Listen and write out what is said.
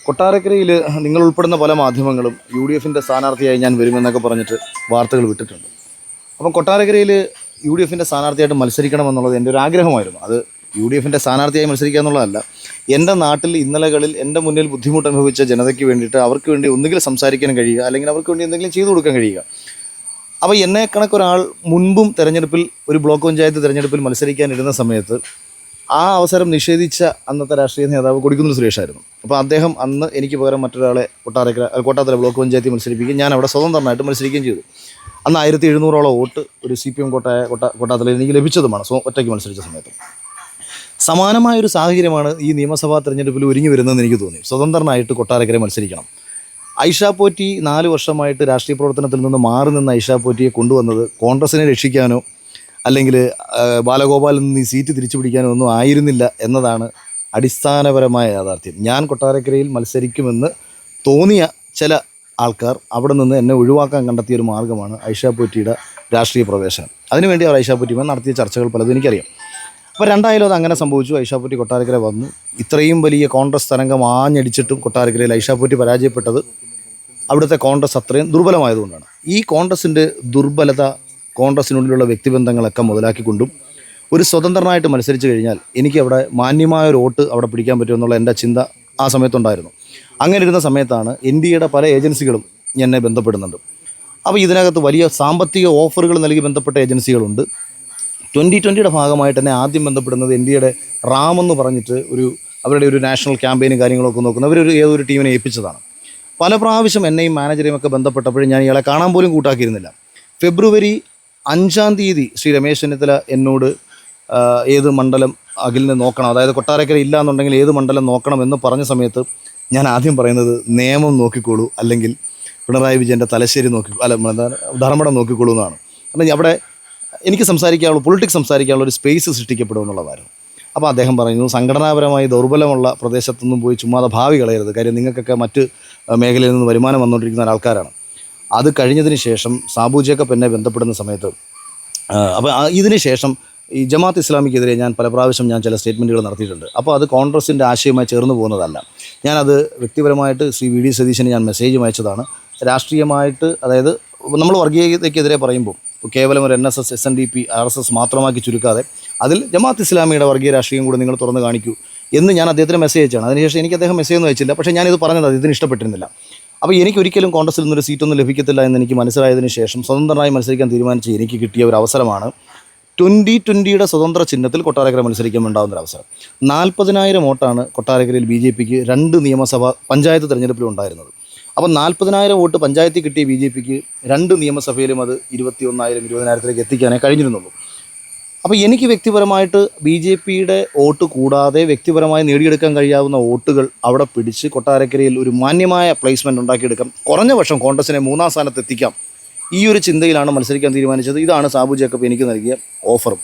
കൊട്ടാരക്കരയിൽ നിങ്ങൾ ഉൾപ്പെടുന്ന പല മാധ്യമങ്ങളും UDFിൻ്റെ സ്ഥാനാർത്ഥിയായി ഞാൻ വരുമെന്നൊക്കെ പറഞ്ഞിട്ട് വാർത്തകൾ വിട്ടിട്ടുണ്ട്. അപ്പം കൊട്ടാരക്കരയിൽ UDFിൻ്റെ സ്ഥാനാർത്ഥിയായിട്ട് മത്സരിക്കണമെന്നുള്ളത് എൻ്റെ ഒരു ആഗ്രഹമായിരുന്നു. അത് UDFിൻ്റെ സ്ഥാനാർത്ഥിയായി മത്സരിക്കുക എന്നുള്ളതല്ല. എൻ്റെ നാട്ടിൽ ഇന്നലകളിൽ എൻ്റെ മുന്നിൽ ബുദ്ധിമുട്ട് അനുഭവിച്ച ജനതയ്ക്ക് വേണ്ടിയിട്ട് അവർക്ക് വേണ്ടി ഒന്നുകിൽ സംസാരിക്കാൻ കഴിയുക, അല്ലെങ്കിൽ അവർക്ക് വേണ്ടി എന്തെങ്കിലും ചെയ്തു കൊടുക്കാൻ കഴിയുക. അപ്പോൾ എന്നെ കണക്കൊരാൾ മുൻപും തെരഞ്ഞെടുപ്പിൽ ഒരു ബ്ലോക്ക് പഞ്ചായത്ത് തെരഞ്ഞെടുപ്പിൽ മത്സരിക്കാനിരുന്ന സമയത്ത് ആ അവസരം നിഷേധിച്ച അന്നത്തെ രാഷ്ട്രീയ നേതാവ് കൊടിക്കുന്നിൽ സുരേഷായിരുന്നു. അപ്പോൾ അദ്ദേഹം അന്ന് എനിക്ക് പകരം മറ്റൊരാളെ കോട്ടാത്തല ബ്ലോക്ക് പഞ്ചായത്തിൽ മത്സരിപ്പിക്കുകയും ഞാൻ അവിടെ സ്വതന്ത്രമായിട്ട് മത്സരിക്കുകയും ചെയ്തു. അന്ന് 1700ഓളം വോട്ട് ഒരു CPM കോട്ടാത്തലയിൽ എനിക്ക് ലഭിച്ചതുമാണ് ഒറ്റയ്ക്ക് മത്സരിച്ച സമയത്ത്. സമാനമായൊരു സാഹചര്യമാണ് ഈ നിയമസഭാ തെരഞ്ഞെടുപ്പിൽ ഒരുങ്ങി വരുന്നതെന്ന് എനിക്ക് തോന്നി. സ്വതന്ത്രനായിട്ട് കൊട്ടാരക്കര മത്സരിക്കണം. ഐഷ പോറ്റി 4 വർഷമായിട്ട് രാഷ്ട്രീയ പ്രവർത്തനത്തിൽ നിന്ന് മാറി നിന്ന ഐഷ പോറ്റിയെ കൊണ്ടുവന്നത് കോൺഗ്രസിനെ രക്ഷിക്കാനോ അല്ലെങ്കിൽ ബാലഗോപാലിൽ നിന്ന് ഈ സീറ്റ് തിരിച്ചു പിടിക്കാനോ ഒന്നും ആയിരുന്നില്ല എന്നതാണ് അടിസ്ഥാനപരമായ യാഥാർത്ഥ്യം. ഞാൻ കൊട്ടാരക്കരയിൽ മത്സരിക്കുമെന്ന് തോന്നിയ ചില ആൾക്കാർ അവിടെ നിന്ന് എന്നെ ഒഴിവാക്കാൻ കണ്ടെത്തിയൊരു മാർഗ്ഗമാണ് ഐഷ പോറ്റിയുടെ രാഷ്ട്രീയ പ്രവേശനം. അതിനുവേണ്ടി അവർ ഐഷ പോറ്റിയുമായി നടത്തിയ ചർച്ചകൾ പലതും എനിക്കറിയാം. അപ്പോൾ രണ്ടായാലും അത് അങ്ങനെ സംഭവിച്ചു. ഐഷ പോറ്റി കൊട്ടാരക്കര വന്നു. ഇത്രയും വലിയ കോൺഗ്രസ് തരംഗം ആഞ്ഞടിച്ചിട്ടും കൊട്ടാരക്കരയിൽ ഐഷ പോറ്റി പരാജയപ്പെട്ടത് അവിടുത്തെ കോൺഗ്രസ് അത്രയും ദുർബലമായതുകൊണ്ടാണ്. ഈ കോൺഗ്രസിൻ്റെ ദുർബലത, കോൺഗ്രസിനുള്ളിലുള്ള വ്യക്തിബന്ധങ്ങളൊക്കെ മുതലാക്കിക്കൊണ്ടും ഒരു സ്വതന്ത്രനായിട്ട് മത്സരിച്ച് കഴിഞ്ഞാൽ എനിക്ക് അവിടെ മാന്യമായൊരു വോട്ട് അവിടെ പിടിക്കാൻ പറ്റുമെന്നുള്ള എൻ്റെ ചിന്ത ആ സമയത്തുണ്ടായിരുന്നു. അങ്ങനെ ഇരുന്ന സമയത്താണ് NDAയുടെ പല ഏജൻസികളും എന്നെ ബന്ധപ്പെടുന്നുണ്ട്. അപ്പോൾ ഇതിനകത്ത് വലിയ സാമ്പത്തിക ഓഫറുകൾ നൽകി ബന്ധപ്പെട്ട ഏജൻസികളുണ്ട്. 2020യുടെ ഭാഗമായിട്ട് തന്നെ ആദ്യം ബന്ധപ്പെടുന്നത് NDAയുടെ റാം എന്ന് പറഞ്ഞിട്ട് അവരുടെ ഒരു നാഷണൽ ക്യാമ്പയിനും കാര്യങ്ങളൊക്കെ നോക്കുന്ന ഏതൊരു ടീമിനെ ഏൽപ്പിച്ചതാണ്. പല പ്രാവശ്യം എന്നെയും മാനേജറെയും ഒക്കെ ബന്ധപ്പെട്ടപ്പോഴും ഞാൻ ഇയാളെ കാണാൻ പോലും കൂട്ടാക്കിയിരുന്നില്ല. ഫെബ്രുവരി 5-ാം തീയതി ശ്രീ രമേശ് ചെന്നിത്തല എന്നോട് ഏത് മണ്ഡലം അഖിലിന് നോക്കണം, അതായത് കൊട്ടാരക്കര ഇല്ല എന്നുണ്ടെങ്കിൽ ഏത് മണ്ഡലം നോക്കണം എന്ന് പറഞ്ഞ സമയത്ത് ഞാൻ ആദ്യം പറയുന്നത് നിയമം നോക്കിക്കോളൂ, അല്ലെങ്കിൽ പിണറായി വിജയൻ്റെ തലശ്ശേരി ധർമ്മടം നോക്കിക്കോളൂ എന്നാണ്. കാരണം അവിടെ എനിക്ക് പൊളിറ്റിക്സ് സംസാരിക്കാനുള്ള ഒരു സ്പേസ് സൃഷ്ടിക്കപ്പെടുമെന്നുള്ളതായിരുന്നു. അപ്പോൾ അദ്ദേഹം പറയുന്നു, സംഘടനാപരമായി ദൗർബലമുള്ള പ്രദേശത്തൊന്നും പോയി ചുമ്മാതെ ഭാവി കളയരുത്, കാര്യം നിങ്ങൾക്കൊക്കെ മറ്റ് മേഖലയിൽ നിന്ന് വരുമാനം വന്നുകൊണ്ടിരിക്കുന്ന ആൾക്കാരാണ്. അത് കഴിഞ്ഞതിന് ശേഷം സാബു ജേക്കബ് എന്നെ ബന്ധപ്പെടുന്ന സമയത്ത് അപ്പോൾ ഇതിന് ശേഷം ഈ ജമാഅത്ത് ഇസ്ലാമിക്കെതിരെ ഞാൻ പല പ്രാവശ്യം ചില സ്റ്റേറ്റ്മെൻറ്റുകൾ നടത്തിയിട്ടുണ്ട്. അപ്പോൾ അത് കോൺഗ്രസിൻ്റെ ആശയമായി ചേർന്ന് പോകുന്നതല്ല. ഞാനത് വ്യക്തിപരമായിട്ട് ശ്രീ VD സതീശന് ഞാൻ മെസ്സേജും അയച്ചതാണ്. രാഷ്ട്രീയമായിട്ട്, അതായത് നമ്മൾ വർഗീയതയ്ക്കെതിരെ പറയുമ്പോൾ കേവലം ഒരു NSS, SNDP, RSS മാത്രമാക്കി ചുരുക്കാതെ അതിൽ ജമാഅത്ത് ഇസ്ലാമിയുടെ വർഗീയ രാഷ്ട്രീയം കൂടി നിങ്ങൾ തുറന്ന് കാണിക്കൂ എന്ന് ഞാൻ അദ്ദേഹത്തിന് മെസ്സേജ് അയച്ചാണ്. അതിനുശേഷം എനിക്ക് അദ്ദേഹം മെസ്സേജ് ഒന്നും അയച്ചില്ല. പക്ഷേ ഞാനിത് പറഞ്ഞത് ഇതിന് ഇഷ്ടപ്പെട്ടിരുന്നില്ല. അപ്പോൾ എനിക്കൊരിക്കലും കോൺഗ്രസിൽ നിന്നൊരു സീറ്റൊന്നും ലഭിക്കത്തില്ല എന്ന് എനിക്ക് മനസ്സിലായതിനു ശേഷം സ്വതന്ത്രമായി മത്സരിക്കാൻ തീരുമാനിച്ച് എനിക്ക് കിട്ടിയ ഒരു അവസരമാണ് 2020യുടെ സ്വതന്ത്ര ചിഹ്നത്തിൽ കൊട്ടാരക്കര മത്സരിക്കാൻ ഉണ്ടാകുന്നൊരവസരം. 40,000 വോട്ടാണ് കൊട്ടാരക്കരയിൽ BJPക്ക് 2 നിയമസഭാ പഞ്ചായത്ത് തിരഞ്ഞെടുപ്പിലും ഉണ്ടായിരുന്നത്. അപ്പോൾ 40,000 വോട്ട് പഞ്ചായത്തിൽ കിട്ടിയ BJPക്ക് 2 നിയമസഭയിലും അത് 21,000-20,000 എത്തിക്കാനേ കഴിഞ്ഞിരുന്നുള്ളൂ. അപ്പോൾ എനിക്ക് വ്യക്തിപരമായിട്ട് BJPയുടെ വോട്ട് കൂടാതെ വ്യക്തിപരമായി നേടിയെടുക്കാൻ കഴിയാവുന്ന വോട്ടുകൾ അവിടെ പിടിച്ച് കൊട്ടാരക്കരയിൽ ഒരു മാന്യമായ പ്ലേസ്മെൻറ്റ് ഉണ്ടാക്കിയെടുക്കാം, കുറഞ്ഞ പക്ഷം കോൺഗ്രസിനെ 3-ാം സ്ഥാനത്ത് എത്തിക്കാം, ഈ ഒരു ചിന്തയിലാണ് മത്സരിക്കാൻ തീരുമാനിച്ചത്. ഇതാണ് സാബു ജേക്കബ് എനിക്ക് നൽകിയ ഓഫറും.